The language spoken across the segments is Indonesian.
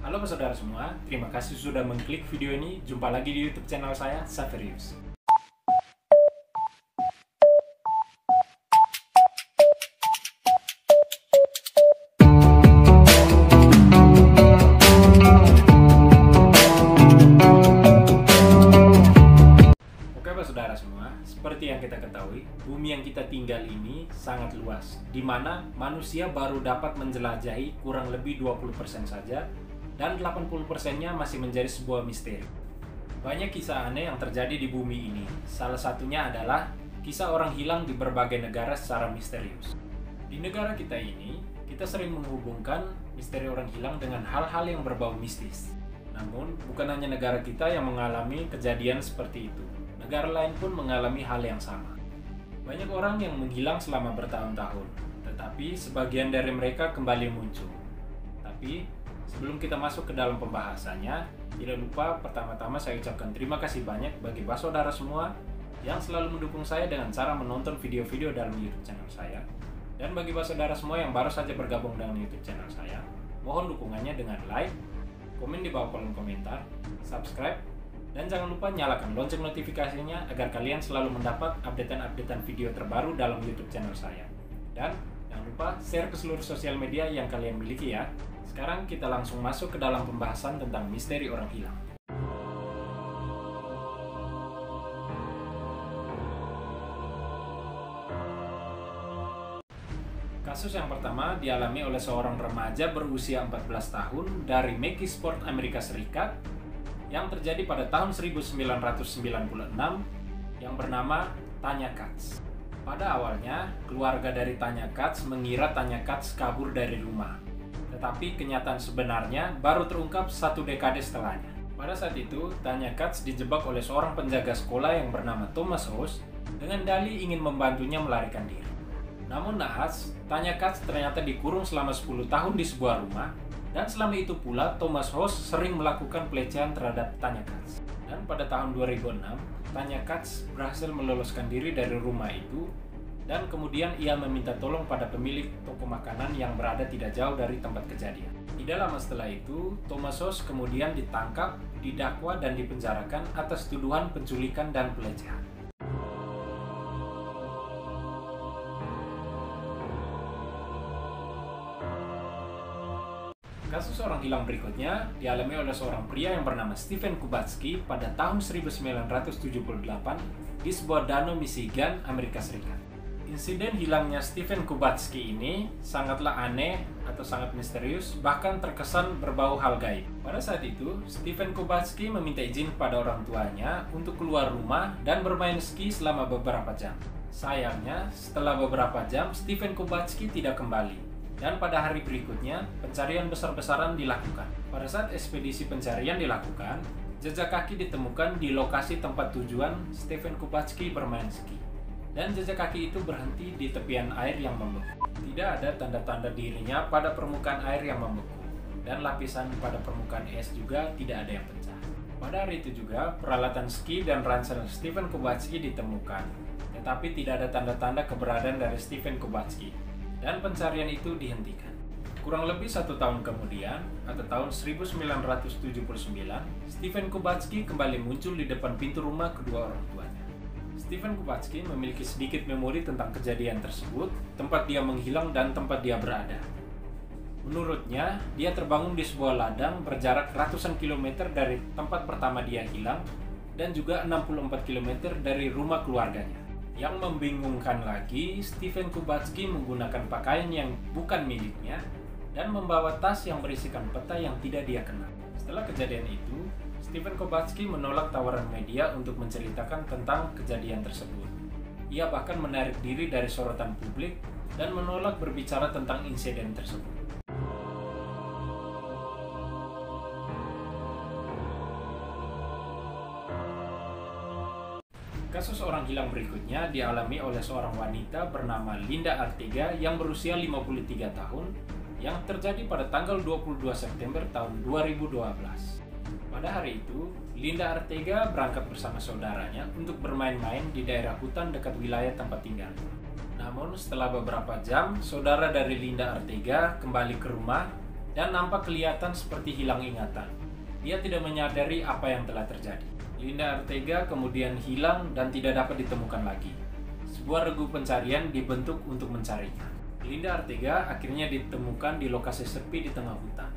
Halo saudara semua, terima kasih sudah mengklik video ini. Jumpa lagi di YouTube channel saya, Saverius. Oke saudara semua, seperti yang kita ketahui, bumi yang kita tinggal ini sangat luas, di mana manusia baru dapat menjelajahi kurang lebih 20% saja, dan 80%-nya masih menjadi sebuah misteri. Banyak kisah aneh yang terjadi di bumi ini. Salah satunya adalah kisah orang hilang di berbagai negara secara misterius. Di negara kita ini, kita sering menghubungkan misteri orang hilang dengan hal-hal yang berbau mistis. Namun, bukan hanya negara kita yang mengalami kejadian seperti itu. Negara lain pun mengalami hal yang sama. Banyak orang yang menghilang selama bertahun-tahun, tetapi sebagian dari mereka kembali muncul. Tapi, sebelum kita masuk ke dalam pembahasannya, tidak lupa pertama-tama saya ucapkan terima kasih banyak bagi saudara semua yang selalu mendukung saya dengan cara menonton video-video dalam YouTube channel saya. Dan bagi saudara semua yang baru saja bergabung dengan YouTube channel saya, mohon dukungannya dengan like, komen di bawah kolom komentar, subscribe, dan jangan lupa nyalakan lonceng notifikasinya agar kalian selalu mendapat updatean-updatean video terbaru dalam YouTube channel saya. Dan jangan lupa share ke seluruh sosial media yang kalian miliki ya. Sekarang kita langsung masuk ke dalam pembahasan tentang misteri orang hilang. Kasus yang pertama dialami oleh seorang remaja berusia 14 tahun dari McKeesport, Amerika Serikat yang terjadi pada tahun 1996 yang bernama Tanya Katz. Pada awalnya, keluarga dari Tanya Katz mengira Tanya Katz kabur dari rumah. Tetapi kenyataan sebenarnya baru terungkap 1 dekade setelahnya. Pada saat itu, Tanya Katz dijebak oleh seorang penjaga sekolah yang bernama Thomas Hoos dengan dalih ingin membantunya melarikan diri. Namun naas, Tanya Katz ternyata dikurung selama 10 tahun di sebuah rumah. Dan selama itu pula, Thomas Hoos sering melakukan pelecehan terhadap Tanya Katz. Dan pada tahun 2006, Tanya Katz berhasil meloloskan diri dari rumah itu, dan kemudian ia meminta tolong pada pemilik toko makanan yang berada tidak jauh dari tempat kejadian. Tidak lama setelah itu, Thomas Hoos kemudian ditangkap, didakwa, dan dipenjarakan atas tuduhan penculikan dan pelecehan. Kasus orang hilang berikutnya dialami oleh seorang pria yang bernama Stephen Kubatsky pada tahun 1978 di sebuah danau Michigan, Amerika Serikat. Insiden hilangnya Stephen Kubatsky ini sangatlah aneh atau sangat misterius, bahkan terkesan berbau hal gaib. Pada saat itu, Stephen Kubatsky meminta izin kepada orang tuanya untuk keluar rumah dan bermain ski selama beberapa jam. Sayangnya, setelah beberapa jam, Stephen Kubatsky tidak kembali. Dan pada hari berikutnya, pencarian besar-besaran dilakukan. Pada saat ekspedisi pencarian dilakukan, jejak kaki ditemukan di lokasi tempat tujuan Stephen Kubatsky bermain ski. Dan jejak kaki itu berhenti di tepian air yang membeku. Tidak ada tanda-tanda dirinya pada permukaan air yang membeku. Dan lapisan pada permukaan es juga tidak ada yang pecah. Pada hari itu juga, peralatan ski dan ransel Stephen Kubatsky ditemukan. Tetapi tidak ada tanda-tanda keberadaan dari Stephen Kubatsky. Dan pencarian itu dihentikan. Kurang lebih 1 tahun kemudian, atau tahun 1979, Stephen Kubatsky kembali muncul di depan pintu rumah kedua orang tuanya. Stephen Kubatsky memiliki sedikit memori tentang kejadian tersebut, tempat dia menghilang dan tempat dia berada. Menurutnya, dia terbangun di sebuah ladang berjarak ratusan kilometer dari tempat pertama dia hilang, dan juga 64 kilometer dari rumah keluarganya. Yang membingungkan lagi, Stephen Kubatsky menggunakan pakaian yang bukan miliknya dan membawa tas yang berisikan peta yang tidak dia kenal. Setelah kejadian itu, Stephen Kubatsky menolak tawaran media untuk menceritakan tentang kejadian tersebut. Ia bahkan menarik diri dari sorotan publik dan menolak berbicara tentang insiden tersebut. Kasus orang hilang berikutnya dialami oleh seorang wanita bernama Linda Arteaga yang berusia 53 tahun yang terjadi pada tanggal 22 September tahun 2012. Pada hari itu, Linda Arteaga berangkat bersama saudaranya untuk bermain-main di daerah hutan dekat wilayah tempat tinggalnya. Namun setelah beberapa jam, saudara dari Linda Arteaga kembali ke rumah dan nampak kelihatan seperti hilang ingatan. Dia tidak menyadari apa yang telah terjadi. Linda Ortega kemudian hilang dan tidak dapat ditemukan lagi. Sebuah regu pencarian dibentuk untuk mencarinya. Linda Ortega akhirnya ditemukan di lokasi sepi di tengah hutan.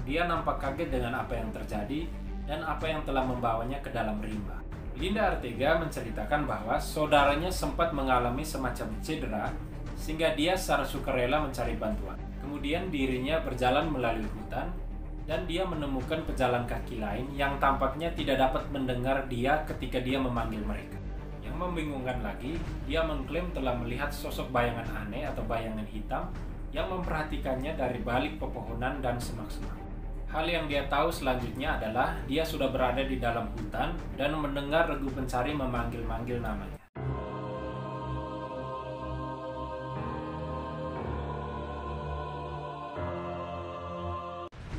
Dia nampak kaget dengan apa yang terjadi dan apa yang telah membawanya ke dalam rimba. Linda Ortega menceritakan bahwa saudaranya sempat mengalami semacam cedera sehingga dia secara sukarela mencari bantuan. Kemudian dirinya berjalan melalui hutan dan dia menemukan pejalan kaki lain yang tampaknya tidak dapat mendengar dia ketika dia memanggil mereka. Yang membingungkan lagi, dia mengklaim telah melihat sosok bayangan aneh atau bayangan hitam yang memperhatikannya dari balik pepohonan dan semak-semak. Hal yang dia tahu selanjutnya adalah dia sudah berada di dalam hutan dan mendengar regu pencari memanggil-manggil namanya.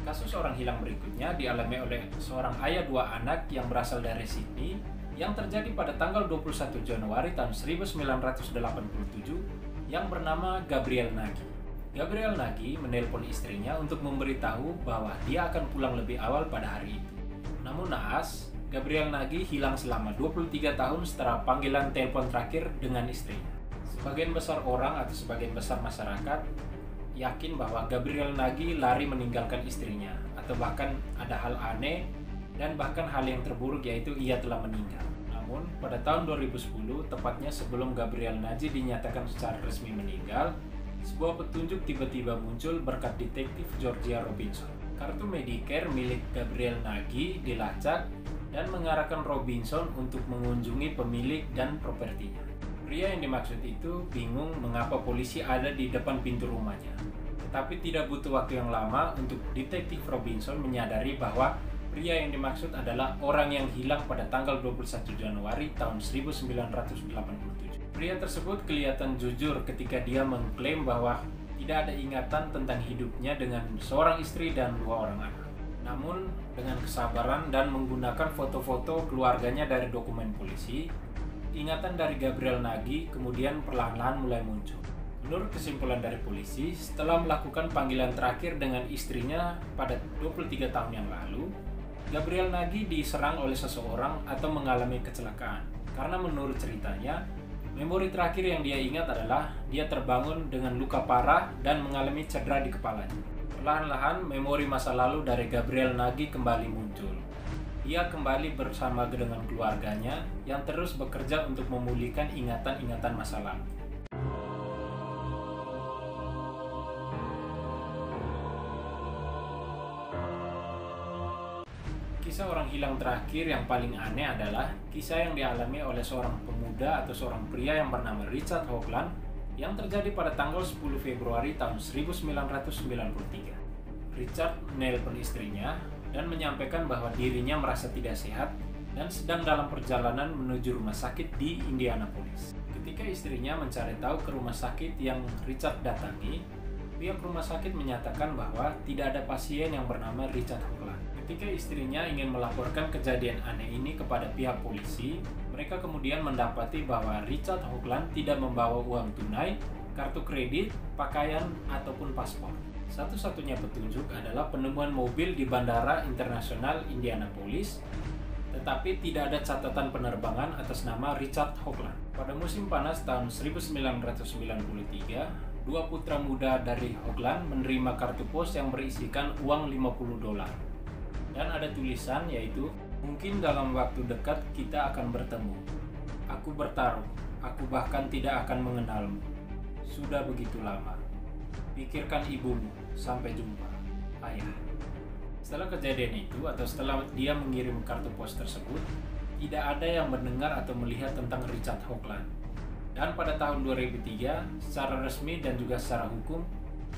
Kasus orang hilang berikutnya dialami oleh seorang ayah dua anak yang berasal dari Sydney yang terjadi pada tanggal 21 Januari tahun 1987 yang bernama Gabriel Nagy. Gabriel Nagy menelpon istrinya untuk memberitahu bahwa dia akan pulang lebih awal pada hari itu. Namun naas, Gabriel Nagy hilang selama 23 tahun setelah panggilan telepon terakhir dengan istrinya. Sebagian besar orang atau sebagian besar masyarakat yakin bahwa Gabriel Nagy lari meninggalkan istrinya, atau bahkan ada hal aneh dan bahkan hal yang terburuk, yaitu ia telah meninggal. Namun pada tahun 2010, tepatnya sebelum Gabriel Nagy dinyatakan secara resmi meninggal, sebuah petunjuk tiba-tiba muncul berkat detektif Georgia Robinson. Kartu Medicare milik Gabriel Nagy dilacak dan mengarahkan Robinson untuk mengunjungi pemilik dan propertinya. Pria yang dimaksud itu bingung mengapa polisi ada di depan pintu rumahnya. Tetapi tidak butuh waktu yang lama untuk detektif Robinson menyadari bahwa pria yang dimaksud adalah orang yang hilang pada tanggal 21 Januari tahun 1987. Pria tersebut kelihatan jujur ketika dia mengklaim bahwa tidak ada ingatan tentang hidupnya dengan seorang istri dan dua orang anak. Namun dengan kesabaran dan menggunakan foto-foto keluarganya dari dokumen polisi, ingatan dari Gabriel Nagy kemudian perlahan-lahan mulai muncul. Menurut kesimpulan dari polisi, setelah melakukan panggilan terakhir dengan istrinya pada 23 tahun yang lalu, Gabriel Nagy diserang oleh seseorang atau mengalami kecelakaan. Karena menurut ceritanya, memori terakhir yang dia ingat adalah dia terbangun dengan luka parah dan mengalami cedera di kepalanya. Perlahan-lahan, memori masa lalu dari Gabriel Nagy kembali muncul. Ia kembali bersama dengan keluarganya yang terus bekerja untuk memulihkan ingatan-ingatan masa lalu. Kisah orang hilang terakhir yang paling aneh adalah kisah yang dialami oleh seorang pemuda atau seorang pria yang bernama Richard Hoagland yang terjadi pada tanggal 10 Februari tahun 1993. Richard menelpon istrinya dan menyampaikan bahwa dirinya merasa tidak sehat dan sedang dalam perjalanan menuju rumah sakit di Indianapolis. Ketika istrinya mencari tahu ke rumah sakit yang Richard datangi, pihak rumah sakit menyatakan bahwa tidak ada pasien yang bernama Richard Hoagland. Ketika istrinya ingin melaporkan kejadian aneh ini kepada pihak polisi, mereka kemudian mendapati bahwa Richard Hoagland tidak membawa uang tunai, kartu kredit, pakaian, ataupun paspor. Satu-satunya petunjuk adalah penemuan mobil di Bandara Internasional Indianapolis, tetapi tidak ada catatan penerbangan atas nama Richard Hoagland. Pada musim panas tahun 1993, dua putra muda dari Hoagland menerima kartu pos yang berisikan uang $50. Dan ada tulisan yaitu, "Mungkin dalam waktu dekat kita akan bertemu. Aku bertaruh, aku bahkan tidak akan mengenalmu. Sudah begitu lama. Pikirkan ibumu, sampai jumpa, ayah." Setelah kejadian itu atau setelah dia mengirim kartu pos tersebut, tidak ada yang mendengar atau melihat tentang Richard Hoagland. Dan pada tahun 2003, secara resmi dan juga secara hukum,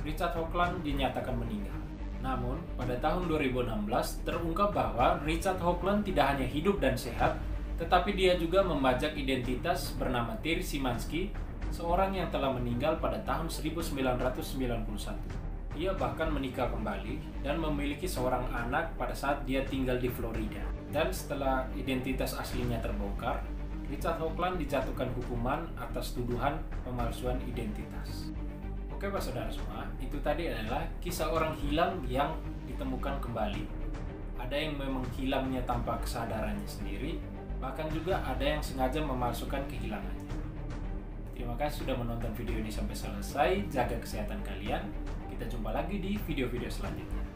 Richard Hoagland dinyatakan meninggal. Namun, pada tahun 2016 terungkap bahwa Richard Hoagland tidak hanya hidup dan sehat, tetapi dia juga membajak identitas bernama Terry Szymanski, seorang yang telah meninggal pada tahun 1991. Dia bahkan menikah kembali dan memiliki seorang anak pada saat dia tinggal di Florida. Dan setelah identitas aslinya terbongkar, Richard Hoagland dijatuhkan hukuman atas tuduhan pemalsuan identitas. Oke Pak Saudara semua, itu tadi adalah kisah orang hilang yang ditemukan kembali. Ada yang memang hilangnya tanpa kesadarannya sendiri, bahkan juga ada yang sengaja memalsukan kehilangannya. Terima kasih sudah menonton video ini sampai selesai. Jaga kesehatan kalian. Kita jumpa lagi di video-video selanjutnya.